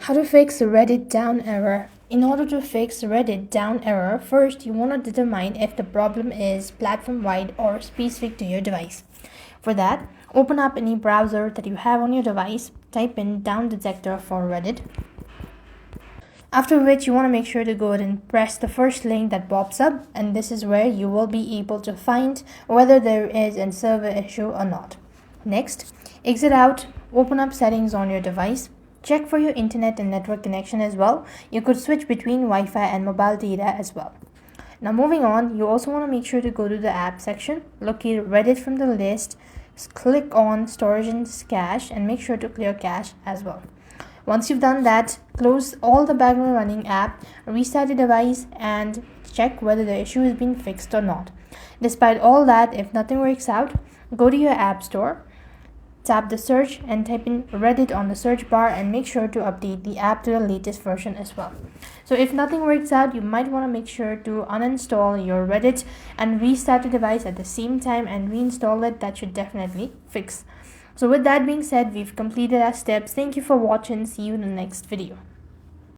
How to fix Reddit down error. In order to fix Reddit down error, first you want to determine if the problem is platform-wide or specific to your device. For that, open up any browser that you have on your device, type in down detector for Reddit. After which you want to make sure to go ahead and press the first link that pops up, and this is where you will be able to find whether there is a server issue or not. Next, exit out, open up settings on your device. Check for your internet and network connection as well. You could switch between Wi-Fi and mobile data as well. Now moving on, you also want to make sure to go to the app section, locate Reddit from the list, click on storage and cache, and make sure to clear cache as well. Once you've done that, close all the background running app, restart the device, and check whether the issue has been fixed or not. Despite all that, if nothing works out, go to your app store, tap the search and type in Reddit on the search bar, and make sure to update the app to the latest version as well. So if nothing works out, you might want to make sure to uninstall your Reddit and restart the device at the same time and reinstall it. That should definitely fix. So with that being said, we've completed our steps. Thank you for watching. See you in the next video.